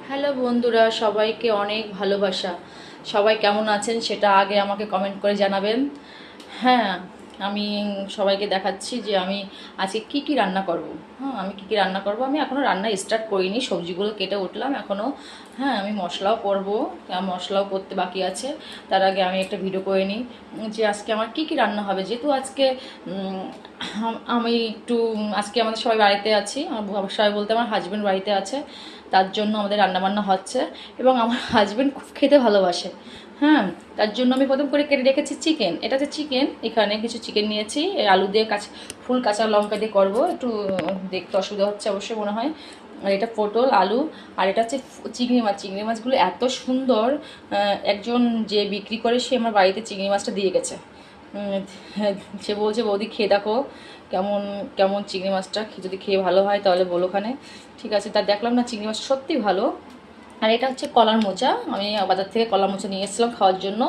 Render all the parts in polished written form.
Hello বন্ধুরা, সবাইকে অনেক ভালোবাসা। সবাই কেমন আছেন সেটা আগে আমাকে কমেন্ট করে জানাবেন। হ্যাঁ, আমি সবাইকে দেখাচ্ছি যে আমি আজকে কি কি রান্না করব। হ্যাঁ, আমি কি কি রান্না করব, আমি এখনও রান্না স্টার্ট করিনি, সবজিগুলো কেটে উঠলাম এখনও। হ্যাঁ, আমি মশলাও করব, মশলাও করতে বাকি আছে। তার আগে আমি একটা ভিডিও করে নিই যে আজকে আমার কি কি রান্না হবে। যেহেতু আজকে আমি একটু আজকে আমাদের সবাই বাড়িতে আছি, আমার সবাই বলতে আমার হাজব্যান্ড বাড়িতে আছে, তার জন্য আমাদের রান্নাবান্না হচ্ছে। এবং আমার হাজব্যান্ড খুব খেতে ভালোবাসে। হ্যাঁ, তার জন্য আমি প্রথম করে কেটে রেখেছি চিকেন। এটা হচ্ছে চিকেন, এখানে কিছু চিকেন নিয়েছি, আলু দিয়ে ফুল কাঁচা লঙ্কা দিয়ে করবো, একটু দেখতে অসুবিধা হচ্ছে অবশ্যই মনে হয়। আর এটা পটল আলু, আর এটা হচ্ছে চিংড়ি মাছ। চিংড়ি মাছগুলো এত সুন্দর, একজন যে বিক্রি করে সে আমার বাড়িতে চিংড়ি মাছটা দিয়ে গেছে। সে বলছে বৌদি খেয়ে দেখো কেমন কেমন চিংড়ি মাছটা, যদি খেয়ে ভালো হয় তাহলে বলো ওখানে। ঠিক আছে, তা দেখলাম না চিংড়ি মাছ সত্যি ভালো। আর এটা হচ্ছে কলার মোচা, আমি বাজার থেকে কলার মোচা নিয়ে এসেছিলাম খাওয়ার জন্য।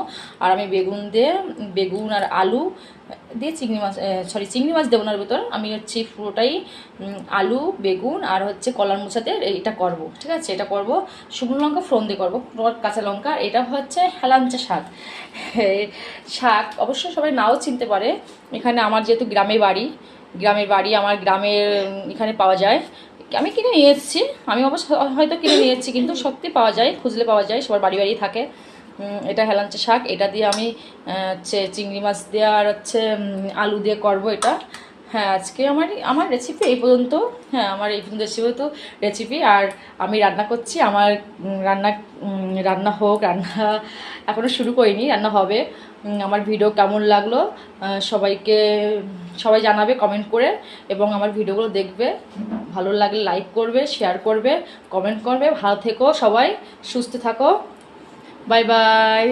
আর আমি বেগুন আর আলু দিয়ে চিংড়ি মাছ দেবো না ভিতর, আমি হচ্ছে পুরোটাই আলু বেগুন আর হচ্ছে কলার মোচাতে এটা করব। ঠিক আছে, এটা করব শুকনো লঙ্কা ফোড়ন দিয়ে করবো, কাঁচা লঙ্কা। এটা হচ্ছে হেলাঞ্চা শাক। শাক অবশ্যই সবাই নাও চিনতে পারে। এখানে আমার যেহেতু গ্রামের বাড়ি আমার গ্রামের এখানে পাওয়া যায়। আমি কিনে নিয়ে এসেছি, আমি অবশ্য হয়তো কিনে নিয়ে এসেছি, কিন্তু সত্যি পাওয়া যায়, খুঁজলে পাওয়া যায়, সবার বাড়ি বাড়ি থাকে। এটা হেলাঞ্চা শাক, এটা দিয়ে আমি হচ্ছে চিংড়ি মাছ দিয়ে আর হচ্ছে আলু দিয়ে করবো এটা। হ্যাঁ, আজকে আমার রেসিপি এই পর্যন্ত। হ্যাঁ, আমার এই পর্যন্ত রেসিপি। আর আমি রান্না করছি, আমার রান্না হোক, রান্না এখনও শুরু করিনি, রান্না হবে। আমার ভিডিও কেমন লাগলো সবাই জানাবে কমেন্ট করে, এবং আমার ভিডিওগুলো দেখবে। ভালো লাগলে লাইক করবে, শেয়ার করবে, কমেন্ট করবে। ভালো থেকো সবাই, সুস্থ থাকো। Bye bye.